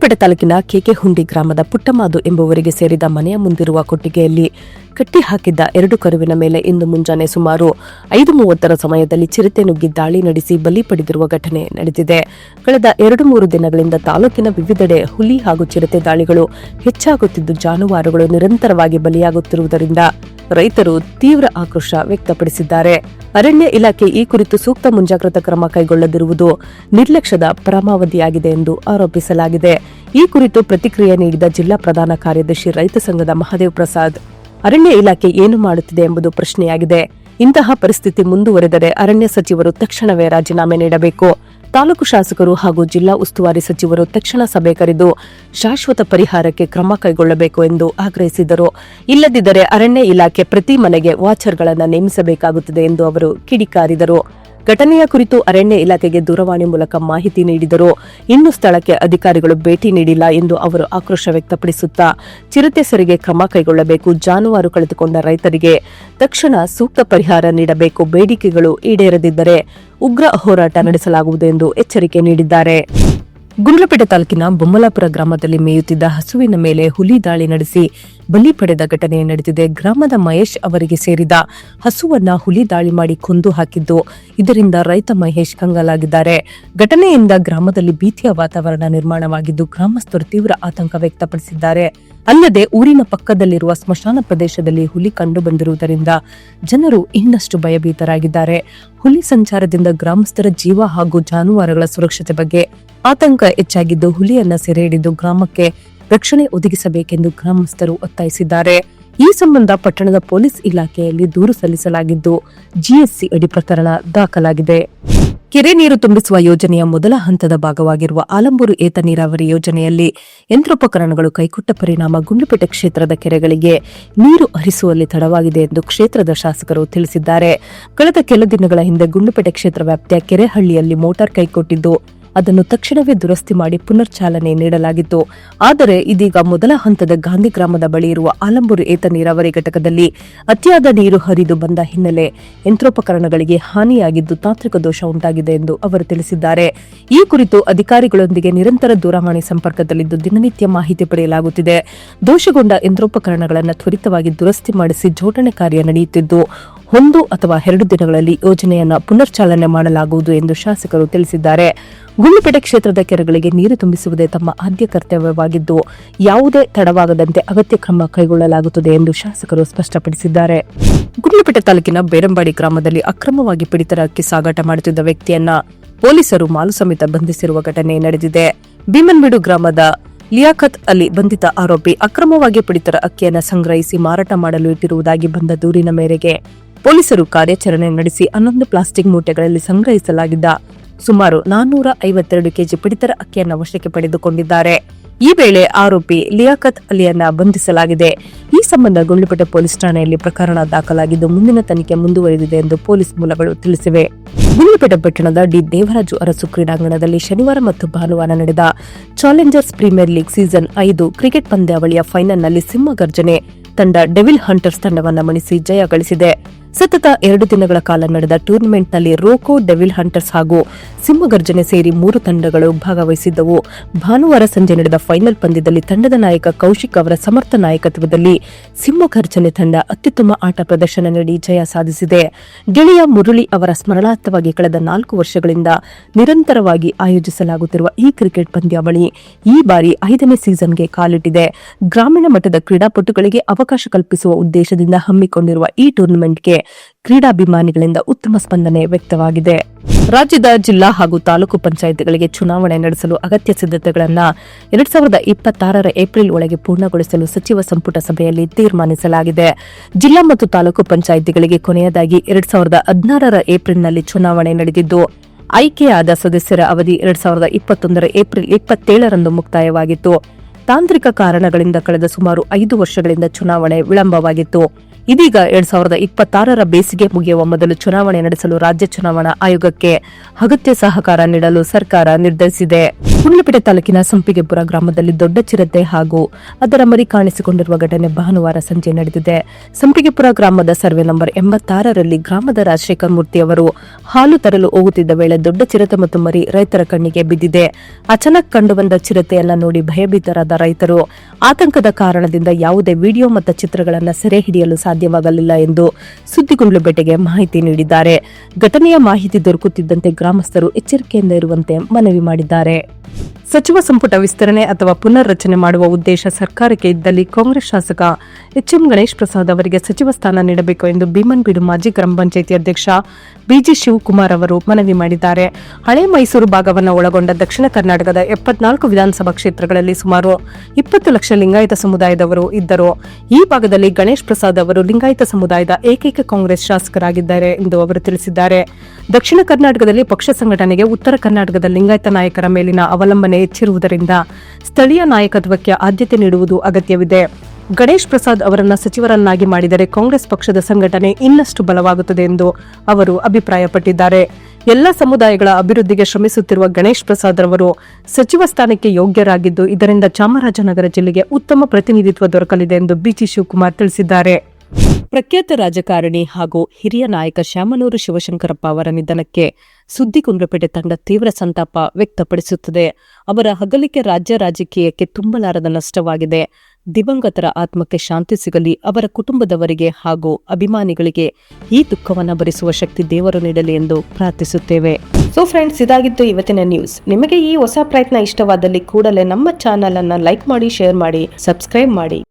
ಗುಂಡ್ಲುಪೇಟೆ ತಾಲೂಕಿನ ಕೆಕೆಹುಂಡಿ ಗ್ರಾಮದ ಪುಟ್ಟಮಾದು ಎಂಬುವರಿಗೆ ಸೇರಿದ ಮನೆಯ ಮುಂದಿರುವ ಕೊಟ್ಟಿಗೆಯಲ್ಲಿ ಕಟ್ಟಿಹಾಕಿದ್ದ 2 ಕರುವಿನ ಮೇಲೆ ಇಂದು ಮುಂಜಾನೆ ಸುಮಾರು 5:30 ಸಮಯದಲ್ಲಿ ಚಿರತೆ ನುಗ್ಗಿ ದಾಳಿ ನಡೆಸಿ ಬಲಿ ಪಡೆದಿರುವ ಘಟನೆ ನಡೆದಿದೆ. ಕಳೆದ 2-3 ದಿನಗಳಿಂದ ತಾಲೂಕಿನ ವಿವಿಧೆಡೆ ಹುಲಿ ಹಾಗೂ ಚಿರತೆ ದಾಳಿಗಳು ಹೆಚ್ಚಾಗುತ್ತಿದ್ದು ಜಾನುವಾರುಗಳು ನಿರಂತರವಾಗಿ ಬಲಿಯಾಗುತ್ತಿರುವುದರಿಂದ ರೈತರು ತೀವ್ರ ಆಕ್ರೋಶ ವ್ಯಕ್ತಪಡಿಸಿದ್ದಾರೆ. ಅರಣ್ಯ ಇಲಾಖೆ ಈ ಕುರಿತು ಸೂಕ್ತ ಮುಂಜಾಗ್ರತಾ ಕ್ರಮ ಕೈಗೊಳ್ಳದಿರುವುದು ನಿರ್ಲಕ್ಷ್ಯದ ಪರಮಾವಧಿಯಾಗಿದೆ ಎಂದು ಆರೋಪಿಸಲಾಗಿದೆ. ಈ ಕುರಿತು ಪ್ರತಿಕ್ರಿಯೆ ನೀಡಿದ ಜಿಲ್ಲಾ ಪ್ರಧಾನ ಕಾರ್ಯದರ್ಶಿ ರೈತ ಸಂಘದ ಮಹದೇವ್ ಪ್ರಸಾದ್, ಅರಣ್ಯ ಇಲಾಖೆ ಏನು ಮಾಡುತ್ತಿದೆ ಎಂಬುದು ಪ್ರಶ್ನೆಯಾಗಿದೆ. ಇಂತಹ ಪರಿಸ್ಥಿತಿ ಮುಂದುವರೆದರೆ ಅರಣ್ಯ ಸಚಿವರು ತಕ್ಷಣವೇ ರಾಜೀನಾಮೆ ನೀಡಬೇಕು. ತಾಲೂಕು ಶಾಸಕರು ಹಾಗೂ ಜಿಲ್ಲಾ ಉಸ್ತುವಾರಿ ಸಚಿವರು ತಕ್ಷಣ ಸಭೆ ಕರೆದು ಶಾಶ್ವತ ಪರಿಹಾರಕ್ಕೆ ಕ್ರಮ ಕೈಗೊಳ್ಳಬೇಕು ಎಂದು ಆಗ್ರಹಿಸಿದರು. ಇಲ್ಲದಿದ್ದರೆ ಅರಣ್ಯ ಇಲಾಖೆ ಪ್ರತಿ ಮನೆಗೆ ವಾಚರ್ಗಳನ್ನು ನೇಮಿಸಬೇಕಾಗುತ್ತದೆ ಎಂದು ಅವರು ಕಿಡಿಕಾರಿದರು. ಘಟನೆಯ ಕುರಿತು ಅರಣ್ಯ ಇಲಾಖೆಗೆ ದೂರವಾಣಿ ಮೂಲಕ ಮಾಹಿತಿ ನೀಡಿದರು. ಇನ್ನು ಸ್ಥಳಕ್ಕೆ ಅಧಿಕಾರಿಗಳು ಭೇಟಿ ನೀಡಿಲ್ಲ ಎಂದು ಅವರು ಆಕ್ರೋಶ ವ್ಯಕ್ತಪಡಿಸುತ್ತಾ ಚಿರತೆ ಸೆರೆಗೆ ಕ್ರಮ ಕೈಗೊಳ್ಳಬೇಕು, ಜಾನುವಾರು ಕಳೆದುಕೊಂಡ ರೈತರಿಗೆ ತಕ್ಷಣ ಸೂಕ್ತ ಪರಿಹಾರ ನೀಡಬೇಕು, ಬೇಡಿಕೆಗಳು ಈಡೇರದಿದ್ದರೆ ಉಗ್ರ ಹೋರಾಟ ನಡೆಸಲಾಗುವುದು ಎಂದು ಎಚ್ಚರಿಕೆ ನೀಡಿದ್ದಾರೆ. ಗುಂಡ್ಲುಪೇಟೆ ತಾಲೂಕಿನ ಬೊಮ್ಮಲಾಪುರ ಗ್ರಾಮದಲ್ಲಿ ಮೇಯುತ್ತಿದ್ದ ಹಸುವಿನ ಮೇಲೆ ಹುಲಿ ದಾಳಿ ನಡೆಸಿ ಬಲಿ ಪಡೆದ ಘಟನೆ ನಡೆದಿದೆ. ಗ್ರಾಮದ ಮಹೇಶ್ ಅವರಿಗೆ ಸೇರಿದ ಹಸುವನ್ನ ಹುಲಿ ದಾಳಿ ಮಾಡಿ ಕೊಂದು ಹಾಕಿದ್ದು, ಇದರಿಂದ ರೈತ ಮಹೇಶ್ ಕಂಗಾಲಾಗಿದ್ದಾರೆ. ಘಟನೆಯಿಂದ ಗ್ರಾಮದಲ್ಲಿ ಭೀತಿಯ ವಾತಾವರಣ ನಿರ್ಮಾಣವಾಗಿದ್ದು ಗ್ರಾಮಸ್ಥರು ತೀವ್ರ ಆತಂಕ ವ್ಯಕ್ತಪಡಿಸಿದ್ದಾರೆ. ಅಲ್ಲದೆ ಊರಿನ ಪಕ್ಕದಲ್ಲಿರುವ ಸ್ಮಶಾನ ಪ್ರದೇಶದಲ್ಲಿ ಹುಲಿ ಕಂಡು ಬಂದಿರುವುದರಿಂದ ಜನರು ಇನ್ನಷ್ಟು ಭಯಭೀತರಾಗಿದ್ದಾರೆ. ಹುಲಿ ಸಂಚಾರದಿಂದ ಗ್ರಾಮಸ್ಥರ ಜೀವ ಹಾಗೂ ಜಾನುವಾರುಗಳ ಸುರಕ್ಷತೆ ಬಗ್ಗೆ ಆತಂಕ ಹೆಚ್ಚಾಗಿದ್ದು ಹುಲಿಯನ್ನ ಸೆರೆ ಹಿಡಿದು ಗ್ರಾಮಕ್ಕೆ ರಕ್ಷಣೆ ಒದಗಿಸಬೇಕೆಂದು ಗ್ರಾಮಸ್ಥರು ಒತ್ತಾಯಿಸಿದ್ದಾರೆ. ಈ ಸಂಬಂಧ ಪಟ್ಟಣದ ಪೊಲೀಸ್ ಇಲಾಖೆಯಲ್ಲಿ ದೂರು ಸಲ್ಲಿಸಲಾಗಿದ್ದು ಜಿಎಸ್ಸಿ ಅಡಿ ಪ್ರಕರಣ ದಾಖಲಾಗಿದೆ. ಕೆರೆ ನೀರು ತುಂಬಿಸುವ ಯೋಜನೆಯ ಮೊದಲ ಹಂತದ ಭಾಗವಾಗಿರುವ ಆಲಂಬೂರು ಏತ ನೀರಾವರಿ ಯೋಜನೆಯಲ್ಲಿ ಯಂತ್ರೋಪಕರಣಗಳು ಕೈಕೊಟ್ಟ ಪರಿಣಾಮ ಗುಂಡ್ಲುಪೇಟೆ ಕ್ಷೇತ್ರದ ಕೆರೆಗಳಿಗೆ ನೀರು ಹರಿಸುವಲ್ಲಿ ತಡವಾಗಿದೆ ಎಂದು ಕ್ಷೇತ್ರದ ಶಾಸಕರು ತಿಳಿಸಿದ್ದಾರೆ. ಕಳೆದ ಕೆಲ ದಿನಗಳ ಹಿಂದೆ ಗುಂಡ್ಲುಪೇಟೆ ಕ್ಷೇತ್ರ ವ್ಯಾಪ್ತಿಯ ಕೆರೆಹಳ್ಳಿಯಲ್ಲಿ ಮೋಟಾರ್ ಕೈಕೊಟ್ಟಿದ್ದು ಅದನ್ನು ತಕ್ಷಣವೇ ದುರಸ್ತಿ ಮಾಡಿ ಪುನರ್ ಚಾಲನೆ ನೀಡಲಾಗಿತ್ತು. ಆದರೆ ಇದೀಗ ಮೊದಲ ಹಂತದ ಗಾಂಧಿ ಗ್ರಾಮದ ಬಳಿ ಇರುವ ಆಲಂಬೂರು ಏತ ನೀರಾವರಿ ಘಟಕದಲ್ಲಿ ಅತಿಯಾದ ನೀರು ಹರಿದು ಬಂದ ಹಿನ್ನೆಲೆ ಯಂತ್ರೋಪಕರಣಗಳಿಗೆ ಹಾನಿಯಾಗಿದ್ದು ತಾಂತ್ರಿಕ ದೋಷ ಉಂಟಾಗಿದೆ ಎಂದು ಅವರು ತಿಳಿಸಿದ್ದಾರೆ. ಈ ಕುರಿತು ಅಧಿಕಾರಿಗಳೊಂದಿಗೆ ನಿರಂತರ ದೂರವಾಣಿ ಸಂಪರ್ಕದಲ್ಲಿದ್ದು ದಿನನಿತ್ಯ ಮಾಹಿತಿ ಪಡೆಯಲಾಗುತ್ತಿದೆ. ದೋಷಗೊಂಡ ಯಂತ್ರೋಪಕರಣಗಳನ್ನು ತ್ವರಿತವಾಗಿ ದುರಸ್ತಿ ಮಾಡಿಸಿ ಜೋಡಣೆ ಕಾರ್ಯ ನಡೆಯುತ್ತಿದ್ದು 1 ಅಥವಾ 2 ದಿನಗಳಲ್ಲಿ ಯೋಜನೆಯನ್ನು ಪುನರ್ಚಾಲನೆ ಮಾಡಲಾಗುವುದು ಎಂದು ಶಾಸಕರು ತಿಳಿಸಿದ್ದಾರೆ. ಗುಂಡ್ಲುಪೇಟೆ ಕ್ಷೇತ್ರದ ಕೆರೆಗಳಿಗೆ ನೀರು ತುಂಬಿಸುವುದೇ ತಮ್ಮ ಆದ್ಯ ಕರ್ತವ್ಯವಾಗಿದ್ದು ಯಾವುದೇ ತಡವಾಗದಂತೆ ಅಗತ್ಯ ಕ್ರಮ ಕೈಗೊಳ್ಳಲಾಗುತ್ತದೆ ಎಂದು ಶಾಸಕರು ಸ್ಪಷ್ಟಪಡಿಸಿದ್ದಾರೆ. ಗುಂಡ್ಲುಪೇಟೆ ತಾಲೂಕಿನ ಬೇರಂಬಾಡಿ ಗ್ರಾಮದಲ್ಲಿ ಅಕ್ರಮವಾಗಿ ಪಡಿತರ ಅಕ್ಕಿ ಸಾಗಾಟ ಮಾಡುತ್ತಿದ್ದ ವ್ಯಕ್ತಿಯನ್ನ ಪೊಲೀಸರು ಮಾಲು ಸಮೇತ ಬಂಧಿಸಿರುವ ಘಟನೆ ನಡೆದಿದೆ. ಭೀಮನ್ಬೀಡು ಗ್ರಾಮದ ಲಿಯಾಖತ್ ಅಲಿ ಬಂಧಿತ ಆರೋಪಿ ಅಕ್ರಮವಾಗಿ ಪಡಿತರ ಅಕ್ಕಿಯನ್ನು ಸಂಗ್ರಹಿಸಿ ಮಾರಾಟ ಮಾಡಲು ಇಟ್ಟಿರುವುದಾಗಿ ಬಂದ ದೂರಿನ ಮೇರೆಗೆ ಪೊಲೀಸರು ಕಾರ್ಯಾಚರಣೆ ನಡೆಸಿ 11 ಪ್ಲಾಸ್ಟಿಕ್ ಮೂಟೆಗಳಲ್ಲಿ ಸಂಗ್ರಹಿಸಲಾಗಿದ್ದ ಸುಮಾರು 452 ಕೆಜಿ ಪಡಿತರ ಅಕ್ಕಿಯನ್ನು ವಶಕ್ಕೆ ಪಡೆದುಕೊಂಡಿದ್ದಾರೆ. ಈ ವೇಳೆ ಆರೋಪಿ ಲಿಯಾಖತ್ ಅಲಿಯನ್ನ ಬಂಧಿಸಲಾಗಿದೆ. ಈ ಸಂಬಂಧ ಗುಂಡ್ಲುಪೇಟೆ ಪೊಲೀಸ್ ಠಾಣೆಯಲ್ಲಿ ಪ್ರಕರಣ ದಾಖಲಾಗಿದ್ದು ಮುಂದಿನ ತನಿಖೆ ಮುಂದುವರೆದಿದೆ ಎಂದು ಪೊಲೀಸ್ ಮೂಲಗಳು ತಿಳಿಸಿವೆ. ಗುಂಡ್ಲುಪೇಟೆ ಪಟ್ಟಣದ ಡಿ ದೇವರಾಜು ಅರಸು ಕ್ರೀಡಾಂಗಣದಲ್ಲಿ ಶನಿವಾರ ಮತ್ತು ಭಾನುವಾರ ನಡೆದ Challengers Premier League season 5 cricket ಪಂದ್ಯಾವಳಿಯ ಫೈನಲ್ನಲ್ಲಿ ಸಿಂಹಗರ್ಜನೆ ತಂಡ ಡೆವಿಲ್ ಹಂಟರ್ಸ್ ತಂಡವನ್ನು ಮಣಿಸಿ ಜಯ ಗಳಿಸಿದೆ. ಸತತ 2 ದಿನಗಳ ಕಾಲ ನಡೆದ ಟೂರ್ನಿಮೆಂಟ್ನಲ್ಲಿ ರೋಕೋ, ಡೆವಿಲ್ ಹಂಟರ್ಸ್ ಹಾಗೂ ಸಿಂಹಗರ್ಜನೆ ಸೇರಿ 3 ತಂಡಗಳು ಭಾಗವಹಿಸಿದ್ದವು. ಭಾನುವಾರ ಸಂಜೆ ನಡೆದ ಫೈನಲ್ ಪಂದ್ಯದಲ್ಲಿ ತಂಡದ ನಾಯಕ ಕೌಶಿಕ್ ಅವರ ಸಮರ್ಥ ನಾಯಕತ್ವದಲ್ಲಿ ಸಿಂಹಗರ್ಜನೆ ತಂಡ ಅತ್ಯುತ್ತಮ ಆಟ ಪ್ರದರ್ಶನ ನೀಡಿ ಜಯ ಸಾಧಿಸಿದೆ. ಗೆಳೆಯ ಮುರಳಿ ಅವರ ಸ್ಮರಣಾರ್ಥವಾಗಿ ಕಳೆದ 4 ವರ್ಷಗಳಿಂದ ನಿರಂತರವಾಗಿ ಆಯೋಜಿಸಲಾಗುತ್ತಿರುವ ಈ ಕ್ರಿಕೆಟ್ ಪಂದ್ಯಾವಳಿ ಈ ಬಾರಿ 5ನೇ ಸೀಸನ್ಗೆ ಕಾಲಿಟ್ಟಿದೆ. ಗ್ರಾಮೀಣ ಮಟ್ಟದ ಕ್ರೀಡಾಪಟುಗಳಿಗೆ ಅವಕಾಶ ಕಲ್ಪಿಸುವ ಉದ್ದೇಶದಿಂದ ಹಮ್ಮಿಕೊಂಡಿರುವ ಈ ಟೂರ್ನಿಮೆಂಟ್ಗೆ ಕ್ರೀಡಾಭಿಮಾನಿಗಳಿಂದ ಉತ್ತಮ ಸ್ಪಂದನೆ ವ್ಯಕ್ತವಾಗಿದೆ. ರಾಜ್ಯದ ಜಿಲ್ಲಾ ಹಾಗೂ ತಾಲೂಕು ಪಂಚಾಯಿತಿಗಳಿಗೆ ಚುನಾವಣೆ ನಡೆಸಲು ಅಗತ್ಯ ಸಿದ್ಧತೆಗಳನ್ನು 2026ರ ಏಪ್ರಿಲ್ ಒಳಗೆ ಪೂರ್ಣಗೊಳಿಸಲು ಸಚಿವ ಸಂಪುಟ ಸಭೆಯಲ್ಲಿ ತೀರ್ಮಾನಿಸಲಾಗಿದೆ. ಜಿಲ್ಲಾ ಮತ್ತು ತಾಲೂಕು ಪಂಚಾಯಿತಿಗಳಿಗೆ ಕೊನೆಯದಾಗಿ 2016ರ ಏಪ್ರಿಲ್ನಲ್ಲಿ ಚುನಾವಣೆ ನಡೆದಿದ್ದು ಆಯ್ಕೆಯಾದ ಸದಸ್ಯರ ಅವಧಿ 2021ರ ಏಪ್ರಿಲ್ 27ರಂದು ಮುಕ್ತಾಯವಾಗಿತ್ತು. ತಾಂತ್ರಿಕ ಕಾರಣಗಳಿಂದ ಕಳೆದ ಸುಮಾರು 5 ವರ್ಷಗಳಿಂದ ಚುನಾವಣೆ ವಿಳಂಬವಾಗಿತ್ತು. ಇದೀಗ 2026ರ ಬೇಸಿಗೆ ಮುಗಿಯುವ ಮೊದಲು ಚುನಾವಣೆ ನಡೆಸಲು ರಾಜ್ಯ ಚುನಾವಣಾ ಆಯೋಗಕ್ಕೆ ಅಗತ್ಯ ಸಹಕಾರ ನೀಡಲು ಸರ್ಕಾರ ನಿರ್ಧರಿಸಿದೆ. ಗುಂಡ್ಲುಪೇಟೆ ತಾಲೂಕಿನ ಸಂಪಿಗೆಪುರ ಗ್ರಾಮದಲ್ಲಿ ದೊಡ್ಡ ಚಿರತೆ ಹಾಗೂ ಅದರ ಮರಿ ಕಾಣಿಸಿಕೊಂಡಿರುವ ಘಟನೆ ಭಾನುವಾರ ಸಂಜೆ ನಡೆದಿದೆ. ಸಂಪಿಗೆಪುರ ಗ್ರಾಮದ ಸರ್ವೆ ನಂಬರ್ 86ರಲ್ಲಿ ಗ್ರಾಮದ ರಾಜಶೇಖರ್ ಮೂರ್ತಿ ಅವರು ಹಾಲು ತರಲು ಹೋಗುತ್ತಿದ್ದ ವೇಳೆ ದೊಡ್ಡ ಚಿರತೆ ಮತ್ತು ಮರಿ ರೈತರ ಕಣ್ಣಿಗೆ ಬಿದ್ದಿದೆ. ಅಚಾನಕ್ ಕಂಡುಬಂದ ಚಿರತೆಯನ್ನ ನೋಡಿ ಭಯಭೀತರಾದ ರೈತರು ಆತಂಕದ ಕಾರಣದಿಂದ ಯಾವುದೇ ವಿಡಿಯೋ ಮತ್ತು ಚಿತ್ರಗಳನ್ನು ಸೆರೆ ಹಿಡಿಯಲು ಸಾಧ್ಯವಾಗಲಿಲ್ಲ ಎಂದು ಸುದ್ದಿಗುಂಡ್ಲುಪೇಟೆಗೆ ಮಾಹಿತಿ ನೀಡಿದ್ದಾರೆ. ಘಟನೆಯ ಮಾಹಿತಿ ದೊರಕುತ್ತಿದ್ದಂತೆ ಗ್ರಾಮಸ್ಥರು ಎಚ್ಚರಿಕೆಯಿಂದ ಇರುವಂತೆ ಮನವಿ ಮಾಡಿದ್ದಾರೆ. ಸಚಿವ ಸಂಪುಟ ವಿಸ್ತರಣೆ ಅಥವಾ ಪುನರ್ ರಚನೆ ಮಾಡುವ ಉದ್ದೇಶ ಸರ್ಕಾರಕ್ಕೆ ಇದ್ದಲ್ಲಿ ಕಾಂಗ್ರೆಸ್ ಶಾಸಕ ಎಚ್ಎಂ ಗಣೇಶ್ ಪ್ರಸಾದ್ ಅವರಿಗೆ ಸಚಿವ ಸ್ಥಾನ ನೀಡಬೇಕು ಎಂದು ಭೀಮನ್ಬೀಡು ಮಾಜಿ ಗ್ರಾಮ ಪಂಚಾಯಿತಿ ಅಧ್ಯಕ್ಷ ಬಿಜಿ ಶಿವಕುಮಾರ್ ಅವರು ಮನವಿ ಮಾಡಿದ್ದಾರೆ. ಹಳೆ ಮೈಸೂರು ಭಾಗವನ್ನು ಒಳಗೊಂಡ ದಕ್ಷಿಣ ಕರ್ನಾಟಕದ 74 ವಿಧಾನಸಭಾ ಕ್ಷೇತ್ರಗಳಲ್ಲಿ ಸುಮಾರು 20 ಲಕ್ಷ ಲಿಂಗಾಯತ ಸಮುದಾಯದವರು ಇದ್ದರು. ಈ ಭಾಗದಲ್ಲಿ ಗಣೇಶ್ ಪ್ರಸಾದ್ ಅವರು ಲಿಂಗಾಯತ ಸಮುದಾಯದ ಏಕೈಕ ಕಾಂಗ್ರೆಸ್ ಶಾಸಕರಾಗಿದ್ದಾರೆ ಎಂದು ಅವರು ತಿಳಿಸಿದ್ದಾರೆ. ದಕ್ಷಿಣ ಕರ್ನಾಟಕದಲ್ಲಿ ಪಕ್ಷ ಸಂಘಟನೆಗೆ ಉತ್ತರ ಕರ್ನಾಟಕದ ಲಿಂಗಾಯತ ನಾಯಕರ ಮೇಲಿನ ಅವಲಂಬನೆ ಹೆಚ್ಚಿರುವುದರಿಂದ ಸ್ಥಳೀಯ ನಾಯಕತ್ವಕ್ಕೆ ಆದ್ಯತೆ ನೀಡುವುದು ಅಗತ್ಯವಿದೆ. ಗಣೇಶ್ ಪ್ರಸಾದ್ ಅವರನ್ನು ಸಚಿವರನ್ನಾಗಿ ಮಾಡಿದರೆ ಕಾಂಗ್ರೆಸ್ ಪಕ್ಷದ ಸಂಘಟನೆ ಇನ್ನಷ್ಟು ಬಲವಾಗುತ್ತದೆ ಎಂದು ಅವರು ಅಭಿಪ್ರಾಯಪಟ್ಟಿದ್ದಾರೆ. ಎಲ್ಲ ಸಮುದಾಯಗಳ ಅಭಿವೃದ್ಧಿಗೆ ಶ್ರಮಿಸುತ್ತಿರುವ ಗಣೇಶ್ ಪ್ರಸಾದ್ ಅವರು ಸಚಿವ ಸ್ಥಾನಕ್ಕೆ ಯೋಗ್ಯರಾಗಿದ್ದು, ಇದರಿಂದ ಚಾಮರಾಜನಗರ ಜಿಲ್ಲೆಗೆ ಉತ್ತಮ ಪ್ರತಿನಿಧಿತ್ವ ದೊರಕಲಿದೆ ಎಂದು ಬಿಜಿ ಶಿವಕುಮಾರ್ ತಿಳಿಸಿದ್ದಾರೆ. ಪ್ರಖ್ಯಾತ ರಾಜಕಾರಣಿ ಹಾಗೂ ಹಿರಿಯ ನಾಯಕ ಶಾಮನೂರು ಶಿವಶಂಕರಪ್ಪ ಅವರ ನಿಧನಕ್ಕೆ ಸುದ್ದಿಗುಂಡ್ಲುಪೇಟೆ ತಂಡ ತೀವ್ರ ಸಂತಾಪ ವ್ಯಕ್ತಪಡಿಸುತ್ತದೆ. ಅವರ ಅಗಲಿಕೆ ರಾಜ್ಯ ರಾಜಕೀಯಕ್ಕೆ ತುಂಬಲಾರದ ನಷ್ಟವಾಗಿದೆ. ದಿವಂಗತರ ಆತ್ಮಕ್ಕೆ ಶಾಂತಿ ಸಿಗಲಿ, ಅವರ ಕುಟುಂಬದವರಿಗೆ ಹಾಗೂ ಅಭಿಮಾನಿಗಳಿಗೆ ಈ ದುಃಖವನ್ನು ಭರಿಸುವ ಶಕ್ತಿ ದೇವರು ನೀಡಲಿ ಎಂದು ಪ್ರಾರ್ಥಿಸುತ್ತೇವೆ. ಸೊ ಫ್ರೆಂಡ್ಸ್, ಇದಾಗಿತ್ತು ಇವತ್ತಿನ ನ್ಯೂಸ್. ನಿಮಗೆ ಈ ಹೊಸ ಪ್ರಯತ್ನ ಇಷ್ಟವಾದಲ್ಲಿ ಕೂಡಲೇ ನಮ್ಮ ಚಾನೆಲ್ ಅನ್ನು ಲೈಕ್ ಮಾಡಿ, ಶೇರ್ ಮಾಡಿ, ಸಬ್ಸ್ಕ್ರೈಬ್ ಮಾಡಿ.